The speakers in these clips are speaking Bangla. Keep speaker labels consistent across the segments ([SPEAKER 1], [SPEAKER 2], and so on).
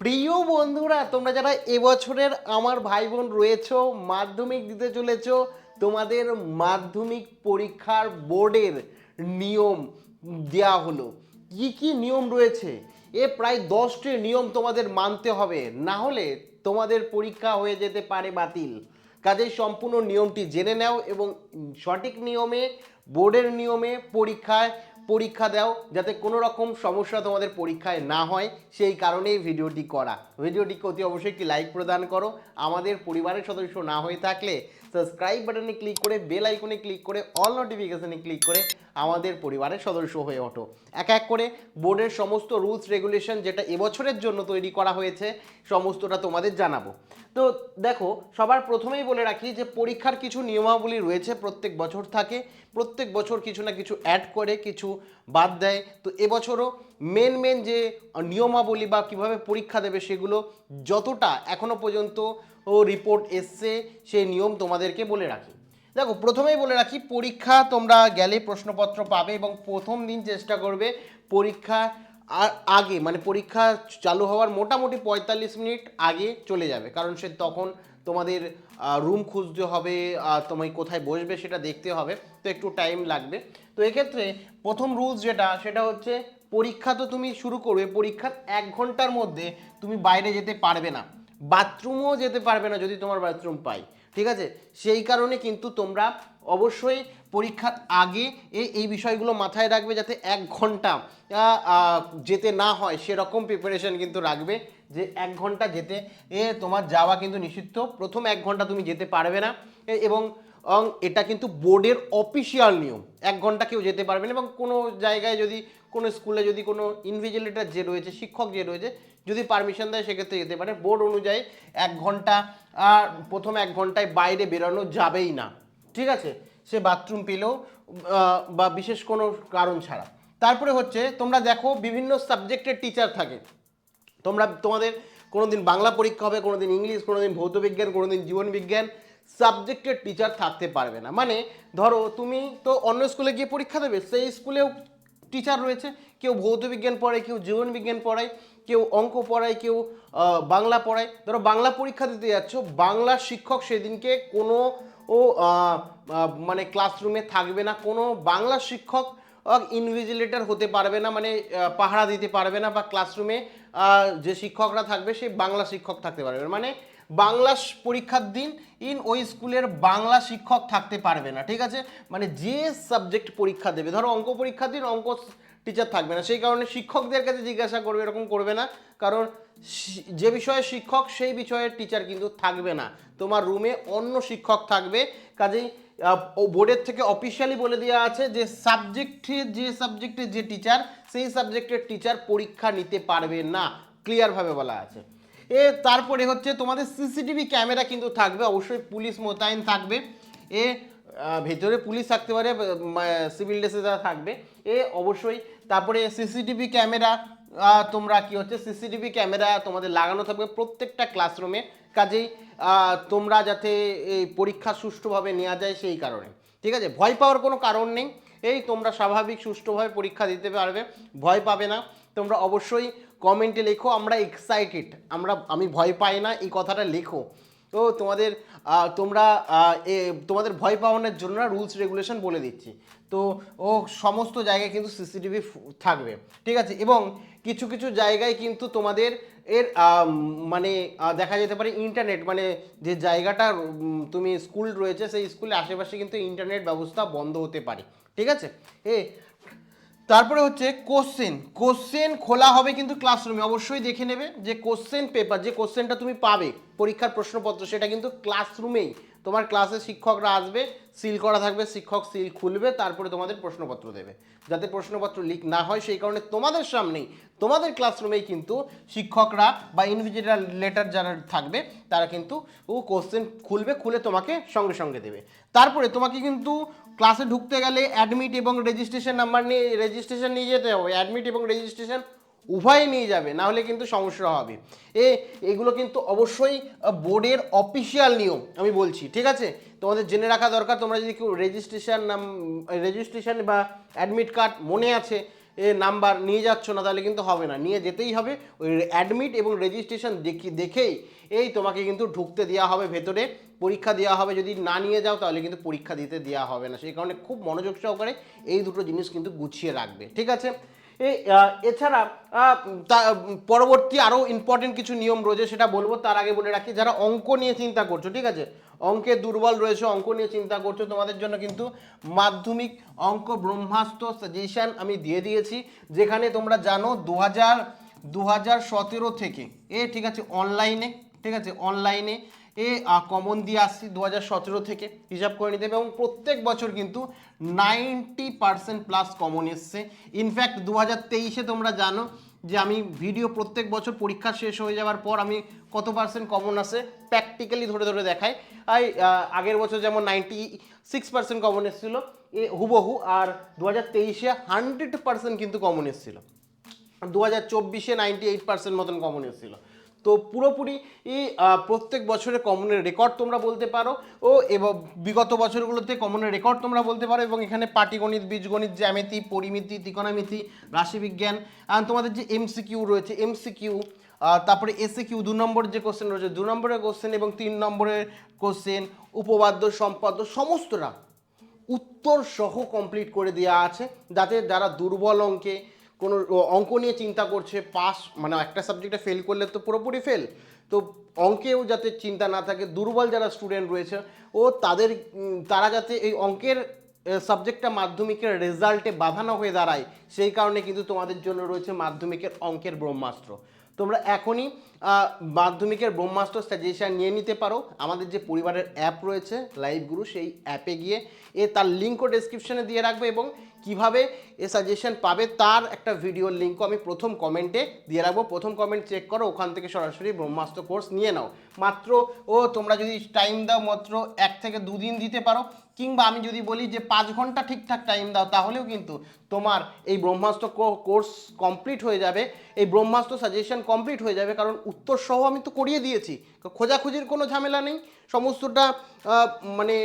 [SPEAKER 1] প্রিয় বন্ধুরা, তোমরা যারা এবছরের আমার ভাই বোন রয়েছো, মাধ্যমিক দিতে চলেছো, তোমাদের মাধ্যমিক পরীক্ষার বোর্ডের নিয়ম দেওয়া হলো। কি কি নিয়ম রয়েছে? প্রায় 10টি নিয়ম তোমাদের মানতে হবে, না হলে তোমাদের পরীক্ষা হয়ে যেতে পারে বাতিল। কাজেই সম্পূর্ণ নিয়মটি জেনে নাও এবং সঠিক নিয়মে, বোর্ডের নিয়মে পরীক্ষা দাও, যাতে কোনো রকম সমস্যা তোমাদের পরীক্ষায় না হয়। সেই কারণেই ভিডিওটি করা। ভিডিওটিকে অতি অবশ্যই একটি লাইক প্রদান করো। আমাদের পরিবারের সদস্য না হয়ে থাকলে সাবস্ক্রাইব বাটনে ক্লিক করে, বেল আইকনে ক্লিক করে, অল নোটিফিকেশনে ক্লিক করে আমাদের পরিবারের সদস্য হয়ে ওঠো। এক এক করে বোর্ডের সমস্ত রুলস রেগুলেশন যেটা এবছরের জন্য তৈরি করা হয়েছে সমস্তটা তোমাদের জানাবো। তো দেখো, সবার প্রথমেই বলে রাখি যে পরীক্ষার কিছু নিয়মাবলী রয়েছে, প্রত্যেক বছর থাকে, প্রত্যেক বছর কিছু না কিছু অ্যাড করে, কিছু বাদ দেয়। তো এবছরও মেন যে নিয়মাবলী বা কিভাবে পরীক্ষা দেবে সেগুলো যতটা এখনো পর্যন্ত রিপোর্ট এসছে সেই নিয়ম তোমাদেরকে বলে রাখি। দেখো, প্রথমেই বলে রাখি, পরীক্ষা তোমরা গেলে প্রশ্নপত্র পাবে এবং প্রথম দিন চেষ্টা করবে পরীক্ষা আগে, মানে পরীক্ষা চালু হওয়ার মোটামুটি 45 মিনিট আগে চলে যাবে, কারণ সে তখন তোমাদের রুম খুঁজতে হবে, তোমায় কোথায় বসবে সেটা দেখতে হবে, তো একটু টাইম লাগবে। তো এক্ষেত্রে প্রথম রুলস সেটা হচ্ছে, পরীক্ষা তো তুমি শুরু করবে, পরীক্ষার 1 ঘন্টার মধ্যে তুমি বাইরে যেতে পারবে না, বাথরুমও যেতে পারবে না যদি তোমার বাথরুম পাই, ঠিক আছে? সেই কারণে কিন্তু তোমরা অবশ্যই পরীক্ষার আগে এই বিষয়গুলো মাথায় রাখবে, যাতে 1 ঘন্টা যেতে না হয় সেরকম প্রিপারেশন কিন্তু রাখবে, যে 1 ঘন্টা যেতে তোমার যাওয়া কিন্তু নিষিদ্ধ। প্রথম 1 ঘন্টা তুমি যেতে পারবে না, এবং এটা কিন্তু বোর্ডের অফিসিয়াল নিয়ম। 1 ঘন্টা কেউ যেতে পারবে না, এবং কোনো জায়গায় যদি কোনো স্কুলে যদি কোনো ইনভিজিলেটর যে রয়েছে, শিক্ষক যে রয়েছে, যদি পারমিশন দেয় সেক্ষেত্রে যেতে পারে। বোর্ড অনুযায়ী 1 ঘন্টা, প্রথম 1 ঘন্টায় বাইরে বেরোনো যাবেই না, ঠিক আছে? সে বাথরুম পেলেও বা বিশেষ কোনো কারণ ছাড়া। তারপরে হচ্ছে, তোমরা দেখো বিভিন্ন সাবজেক্টের টিচার থাকে। তোমাদের কোনো দিন বাংলা পরীক্ষা হবে, কোনো দিন ইংলিশ, কোনো দিন ভৌত বিজ্ঞান, কোনো দিন জীবন বিজ্ঞান, সাবজেক্টের টিচার থাকতে পারবে না। মানে ধরো তুমি তো অন্য স্কুলে গিয়ে পরীক্ষা দেবে, সেই স্কুলেও টিচার রয়েছে, কেউ ভৌত বিজ্ঞান পড়ায়, কেউ জীবন বিজ্ঞান পড়ায়, কেউ অঙ্ক পড়ায়, কেউ বাংলা পড়ায়। ধরো বাংলা পরীক্ষা দিতে যাচ্ছ, বাংলা শিক্ষক সেদিনকে কোনো মানে ক্লাসরুমে থাকবে না, কোনো বাংলা শিক্ষক ইনভিজিলেটর হতে পারবে না, মানে পাহারা দিতে পারবে না, বা ক্লাসরুমে যে শিক্ষকরা থাকবে সেই বাংলা শিক্ষক থাকতে পারবে না। মানে বাংলা পরীক্ষার দিন ওই স্কুলের বাংলা শিক্ষক থাকতে পারবে না, ঠিক আছে? মানে যে সাবজেক্ট পরীক্ষা দেবে, ধরো অঙ্ক পরীক্ষার দিন অঙ্ক টিচার থাকবে না, সেই কারণে শিক্ষকদের কাছে জিজ্ঞাসা করবে, এরকম করবে না, কারণ যে বিষয়ে শিক্ষক সেই বিষয়ের টিচার কিন্তু থাকবে না, তোমার রুমে অন্য শিক্ষক থাকবে। কাজেই বোর্ডের থেকে অফিসিয়ালি বলে দেওয়া আছে যে সাবজেক্টের যে টিচার, সেই সাবজেক্টের টিচার পরীক্ষা নিতে পারবে না, ক্লিয়ারভাবে বলা আছে। তারপরে হচ্ছে, তোমাদের সিসিটিভি ক্যামেরা কিন্তু থাকবে, অবশ্যই পুলিশ মোতায়েন থাকবে। ভেতরে পুলিশ থাকতে পারে, সিভিল ড্রেসে যারা থাকবে অবশ্যই। তারপরে সিসিটিভি ক্যামেরা, তোমরা কি হচ্ছে, সিসিটিভি ক্যামেরা তোমাদের লাগানো থাকবে প্রত্যেকটা ক্লাসরুমে। কাজেই তোমরা যাতে এই পরীক্ষা সুষ্ঠুভাবে নেওয়া যায় সেই কারণে, ঠিক আছে? ভয় পাওয়ার কোনো কারণ নেই, তোমরা স্বাভাবিক সুষ্ঠুভাবে পরীক্ষা দিতে পারবে, ভয় পাবে না। তোমরা অবশ্যই কমেন্টে লেখো আমরা এক্সাইটেড, আমি ভয় পাই না, এই কথাটা লেখো। তো তোমাদের ভয় পাওয়ানোর জন্য রুলস রেগুলেশন বলে দিচ্ছি। তো সমস্ত জায়গায় কিন্তু সিসিটিভি থাকবে, ঠিক আছে? এবং কিছু কিছু জায়গায় কিন্তু তোমাদের মানে দেখা যেতে পারে ইন্টারনেট, মানে যে জায়গাটা তুমি স্কুল রয়েছে সেই স্কুলের আশেপাশে কিন্তু ইন্টারনেট ব্যবস্থা বন্ধ হতে পারে, ঠিক আছে? তারপরে হচ্ছে কোশ্চেন খোলা হবে কিন্তু ক্লাসরুমে, অবশ্যই দেখে নেবে যে কোশ্চেন পেপার, যে কোশ্চেনটা তুমি পাবে পরীক্ষার প্রশ্নপত্র, সেটা কিন্তু ক্লাসরুমেই তোমার ক্লাসে শিক্ষকরা আসবে, সিল করা থাকবে, শিক্ষক সিল খুলবে, তারপরে তোমাদের প্রশ্নপত্র দেবে, যাতে প্রশ্নপত্র লিক না হয় সেই কারণে তোমাদের সামনেই, তোমাদের ক্লাসরুমেই কিন্তু শিক্ষকরা বা ইনভিজিলেটর যারা থাকবে তারা কিন্তু কোশ্চেন খুলবে, খুলে তোমাকে সঙ্গে সঙ্গে দেবে। তারপরে তোমাকে কিন্তু ক্লাসে ঢুকতে গেলে অ্যাডমিট এবং রেজিস্ট্রেশন নাম্বার নিয়ে যেতে হবে, অ্যাডমিট এবং রেজিস্ট্রেশন উভয় নিয়ে যাবে, না হলে কিন্তু সমস্যা হবে। এগুলো কিন্তু অবশ্যই বোর্ডের অফিসিয়াল নিয়ম আমি বলছি, ঠিক আছে? তোমাদের জেনে রাখা দরকার। তোমরা যদি কেউ রেজিস্ট্রেশন বা অ্যাডমিট কার্ড মনে আছে, নাম্বার নিয়ে যাচ্ছ না, তাহলে কিন্তু হবে না, নিয়ে যেতেই হবে। ওই অ্যাডমিট এবং রেজিস্ট্রেশন দেখেই এই তোমাকে কিন্তু ঢুকতে দেওয়া হবে ভেতরে, পরীক্ষা দেওয়া হবে। যদি না নিয়ে যাও তাহলে কিন্তু পরীক্ষা দিতে দেওয়া হবে না। সেই কারণে খুব মনোযোগ সহকারে এই দুটো জিনিস কিন্তু গুছিয়ে রাখবে, ঠিক আছে। এছাড়া পরবর্তী আরও ইম্পর্টেন্ট কিছু নিয়ম রয়েছে, সেটা বলবো। তার আগে বলে রাখি, যারা অঙ্ক নিয়ে চিন্তা করছো, ঠিক আছে, অঙ্কে দুর্বল রয়েছে, অঙ্ক নিয়ে চিন্তা করছো, তোমাদের জন্য কিন্তু মাধ্যমিক অঙ্ক ব্রহ্মাস্ত্র সাজেশন আমি দিয়ে দিয়েছি, যেখানে তোমরা জানো 2017 থেকে ঠিক আছে অনলাইনে, ঠিক আছে অনলাইনে কমন দিয়ে আসছি 2017 থেকে, হিসাব করে নিতে হবে। এবং প্রত্যেক বছর কিন্তু 90% প্লাস কমন এসছে। ইনফ্যাক্ট 2023-এ তোমরা জানো যে আমি ভিডিও প্রত্যেক বছর পরীক্ষা শেষ হয়ে যাওয়ার পর আমি কত পার্সেন্ট কমন আসে প্র্যাকটিক্যালি ধরে ধরে দেখাই। আগের বছর যেমন 96% কমন এসেছিলো হুবহু, আর 2023-এ 100% কিন্তু কমন এসেছিলো। 2024-এ 98% মতন কমন এসেছিলো। তো পুরোপুরি প্রত্যেক বছরের কমনের রেকর্ড তোমরা বলতে পারো, এবং বিগত বছরগুলোতে কমনের রেকর্ড তোমরা বলতে পারো। এবং এখানে পাটিগণিত, বীজগণিত, জ্যামিতি, পরিমিতি, ত্রিকোণমিতি, রাশিবিজ্ঞান, তোমাদের যে এমসিকিউ রয়েছে, এমসিকিউ, তারপরে এসিকিউ 2 নম্বরের যে কোশ্চেন রয়েছে 2 নম্বরের কোশ্চেন, এবং 3 নম্বরের কোশ্চেন, উপপাদ্য, সম্পাদ্য, সমস্তটা উত্তর সহ কমপ্লিট করে দেওয়া আছে, যাতে যারা দুর্বল অঙ্কে কোনো অঙ্ক নিয়ে চিন্তা করছে, পাস মানে একটা সাবজেক্টে ফেল করলে তো পুরোপুরি ফেল, তো অঙ্কেও যাতে চিন্তা না থাকে, দুর্বল যারা স্টুডেন্ট রয়েছে তারা যাতে এই অঙ্কের সাবজেক্টটা মাধ্যমিকের রেজাল্টে বাধা না হয়ে দাঁড়ায়, সেই কারণে কিন্তু তোমাদের জন্য রয়েছে মাধ্যমিকের অঙ্কের ব্রহ্মাস্ত্র। তোমরা এখনই মাধ্যমিকের ব্রহ্মাস্ত্র সাজেশন নিয়ে নিতে পারো। আমাদের যে পরিবারের অ্যাপ রয়েছে লাইভ গুরু, সেই অ্যাপে গিয়ে তার লিঙ্কও ডেসক্রিপশনে দিয়ে রাখবে, এবং কিভাবে সাজেশন পাবে তার একটা ভিডিওর লিঙ্কও আমি প্রথম কমেন্টে দিয়ে রাখবো। প্রথম কমেন্ট চেক করো, ওখান থেকে সরাসরি ব্রহ্মাস্ত্র কোর্স নিয়ে নাও। মাত্র তোমরা যদি টাইম দাও মাত্র 1 থেকে 2 দিন দিতে পারো, কিংবা আমি যদি বলি যে 5 ঘন্টা ঠিকঠাক টাইম দাও, তাহলেও কিন্তু তোমার এই ব্রহ্মাস্ত্র কোর্স কমপ্লিট হয়ে যাবে, এই ব্রহ্মাস্ত্র সাজেশন কমপ্লিট হয়ে যাবে। কারণ উত্তর সহ আমি তো করিয়ে দিয়েছি, খোঁজাখুঁজির কোনো ঝামেলা নেই, সমস্তটা মানে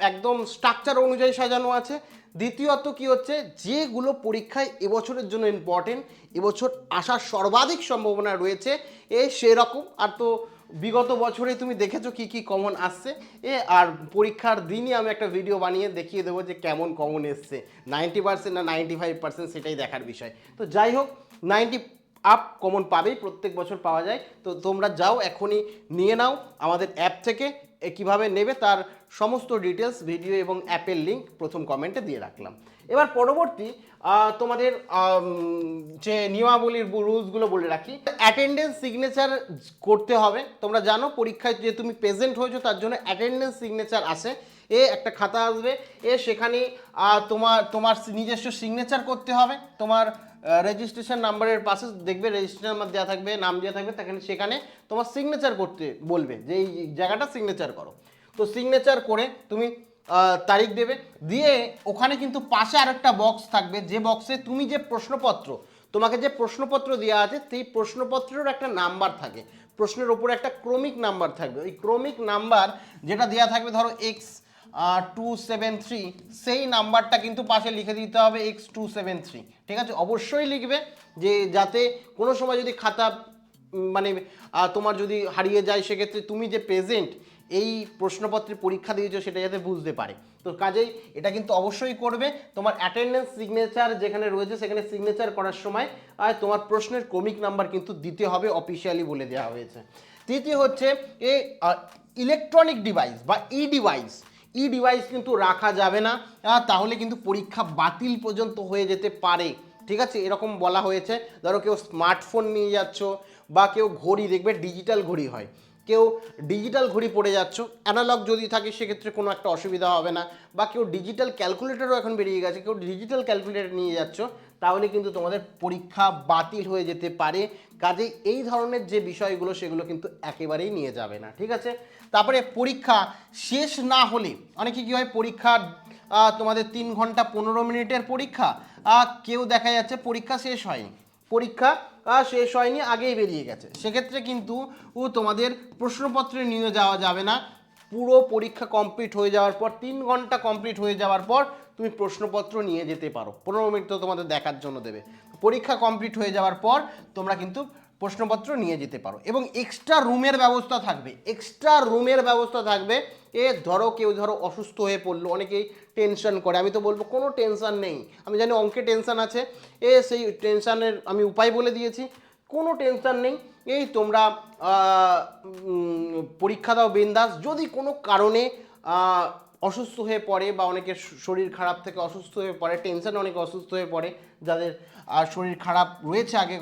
[SPEAKER 1] একদম স্ট্রাকচার অনুযায়ী সাজানো আছে। দ্বিতীয়ত কি হচ্ছে, যেগুলো পরীক্ষায় এবছরের জন্য ইম্পর্টেন্ট, এবছর আসার সর্বাধিক সম্ভাবনা রয়েছে সেরকম, আর তো বিগত বছরে তুমি দেখেছো কি কি কমন আসছে, আর পরীক্ষার দিনই আমি একটা ভিডিও বানিয়ে দেখিয়ে দেবো যে কেমন কমন এসছে, 90% না 95% সেটাই দেখার বিষয়। তো যাই হোক, 90 আপ কমন পাবেই, প্রত্যেক বছর পাওয়া যায়। তো তোমরা যাও এখনই নিয়ে নাও আমাদের অ্যাপ থেকে, কিভাবে নেবে তার সমস্ত ডিটেলস, ভিডিও এবং অ্যাপের লিঙ্ক প্রথম কমেন্টে দিয়ে রাখলাম। এবার পরবর্তী তোমাদের যে নিয়মাবলীর রুলসগুলো বলে রাখি। অ্যাটেন্ডেন্স সিগনেচার করতে হবে। তোমরা জানো পরীক্ষায় যে তুমি প্রেজেন্ট হয়েছো তার জন্য অ্যাটেন্ডেন্স সিগনেচার আসে, একটা খাতা আসবে, সেখানে তোমার নিজস্ব সিগনেচার করতে হবে। তোমার রেজিস্ট্রেশন নাম্বারের পাশে দেখবে রেজিস্ট্রেশন নাম্বার দেওয়া থাকবে, নাম দেওয়া থাকবে, সেখানে তোমার সিগনেচার করতে বলবে যে এই জায়গাটা সিগনেচার করো। তো সিগনেচার করে তুমি তারিখ দেবে, দিয়ে ওখানে কিন্তু পাশে আরেকটা বক্স থাকবে, যে বক্সে তুমি যে প্রশ্নপত্র, তোমাকে যে প্রশ্নপত্র দেওয়া আছে সেই প্রশ্নপত্রের একটা নাম্বার থাকে, প্রশ্নের ওপরে একটা ক্রমিক নাম্বার থাকবে। ওই ক্রমিক নাম্বার যেটা দেওয়া থাকবে, ধরো X273, সেই নাম্বারটা কিন্তু পাশে লিখে দিতে হবে X273, ঠিক আছে। অবশ্যই লিখবে, যে যাতে কোনো সময় যদি খাতা মানে তোমার যদি হারিয়ে যায়, সেক্ষেত্রে তুমি যে প্রেজেন্ট এই প্রশ্নপত্রে পরীক্ষা দিয়েছো সেটা যাতে বুঝতে পারে। তো কাজেই এটা কিন্তু অবশ্যই করবে। তোমার অ্যাটেন্ডেন্স সিগনেচার যেখানে রয়েছে সেখানে সিগনেচার করার সময় তোমার প্রশ্নের ক্রমিক নাম্বার কিন্তু দিতে হবে, অফিসিয়ালি বলে দেওয়া হয়েছে। তৃতীয় হচ্ছে ইলেকট্রনিক ডিভাইস বা ডিভাইস কিন্তু রাখা যাবে না, তাহলে কিন্তু পরীক্ষা বাতিল পর্যন্ত হয়ে যেতে পারে, ঠিক আছে। এরকম বলা হয়েছে। ধরো কেউ স্মার্টফোন নিয়ে যাচ্ছ, বা কেউ ঘড়ি, দেখবে ডিজিটাল ঘড়ি হয়, কেউ ডিজিটাল ঘড়ি পড়ে যাচ্ছ, অ্যানালগ যদি থাকে সেক্ষেত্রে কোনো একটা অসুবিধা হবে না, বা কেউ ডিজিটাল ক্যালকুলেটরও এখন বেরিয়ে গেছে, কেউ ডিজিটাল ক্যালকুলেটর নিয়ে যাচ্ছ, তাহলে কিন্তু তোমাদের পরীক্ষা বাতিল হয়ে যেতে পারে। কাজেই এই ধরনের যে বিষয়গুলো সেগুলো কিন্তু একেবারেই নিয়ে যাবে না, ঠিক আছে। তারপরে পরীক্ষা শেষ না হলে, অনেকে কী হয়, পরীক্ষা তোমাদের 3 ঘন্টা 15 মিনিটের পরীক্ষা, কেউ দেখা যাচ্ছে পরীক্ষা শেষ হয়নি, আগেই বেরিয়ে গেছে, সেক্ষেত্রে কিন্তু তোমাদের প্রশ্নপত্রে নিয়ে যাওয়া যাবে না। পুরো পরীক্ষা কমপ্লিট হয়ে যাওয়ার পর, 3 ঘন্টা কমপ্লিট হয়ে যাওয়ার পর তুমি প্রশ্নপত্র নিয়ে যেতে পারো। 15 মিনিট তো তোমাদের দেখার জন্য দেবে। পরীক্ষা কমপ্লিট হয়ে যাওয়ার পর তোমরা কিন্তু প্রশ্নপত্র নিয়ে যেতে পারো এবং এক্সট্রা রুমের ব্যবস্থা থাকবে, এক্সট্রা রুমের ব্যবস্থা থাকবে। ধরো কেউ ধরো অসুস্থ হয়ে পড়লো, অনেকেই টেনশন করে, আমি তো বলবো কোনো টেনশন নেই। আমি জানি অঙ্কে টেনশন আছে, সেই টেনশনের আমি উপায় বলে দিয়েছি, কোনো টেনশন নেই। তোমরা পরীক্ষা দাও বিন্দাস। যদি কোনো কারণে অসুস্থ হয়ে পড়ে বা অনেকের শরীর খারাপ থেকে অসুস্থ হয়ে পড়ে, টেনশন অনেকে অসুস্থ হয়ে পড়ে, যাদের শরীর খারাপ রয়েছে, আগে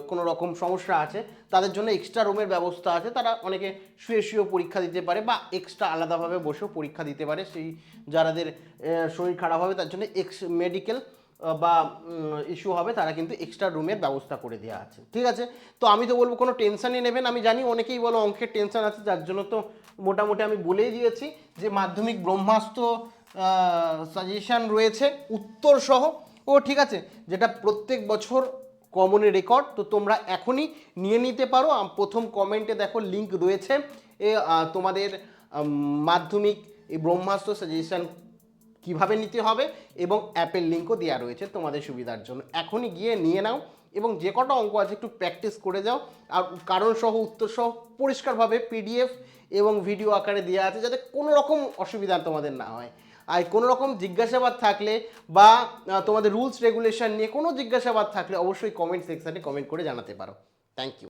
[SPEAKER 1] কোনো রকম সমস্যা আছে, তাদের জন্য এক্সট্রা রুমের ব্যবস্থা আছে। তারা অনেকে শুয়ে শুয়েও পরীক্ষা দিতে পারে বা এক্সট্রা আলাদাভাবে বসেও পরীক্ষা দিতে পারে। সেই যাদের শরীর খারাপ হবে তার জন্য মেডিকেল বা ইস্যু হবে, তারা কিন্তু এক্সট্রা রুমের ব্যবস্থা করে দেওয়া আছে। ঠিক আছে, তো আমি তো বলবো কোনো টেনশনই নেবেন। আমি জানি অনেকেই বলো অঙ্কের টেনশন আছে, যার জন্য তো মোটামুটি আমি বলেই দিয়েছি যে মাধ্যমিক ব্রহ্মাস্ত্র সাজেশন রয়েছে উত্তর সহ। ঠিক আছে, যেটা প্রত্যেক বছর কমনের রেকর্ড, তো তোমরা এখনই নিয়ে নিতে পারো। প্রথম কমেন্টে দেখো লিঙ্ক রয়েছে তোমাদের মাধ্যমিক এই ব্রহ্মাস্ত্র সাজেশন কিভাবে নিতে হবে এবং অ্যাপের লিঙ্কও দেওয়া রয়েছে তোমাদের সুবিধার জন্য। এখনই গিয়ে নিয়ে নাও এবং যে কটা অঙ্ক আছে একটু প্র্যাকটিস করে যাও। আর কারণ সহ উত্তর সহ পরিষ্কারভাবে পিডিএফ এবং ভিডিও আকারে দেওয়া আছে, যাতে কোনো রকম অসুবিধা তোমাদের না হয়। আর কোনো রকম জিজ্ঞাসাবাদ থাকলে বা তোমাদের রুলস রেগুলেশন নিয়ে কোনো জিজ্ঞাসাবাদ থাকলে অবশ্যই কমেন্ট সেকশানে কমেন্ট করে জানাতে পারো। Thank you.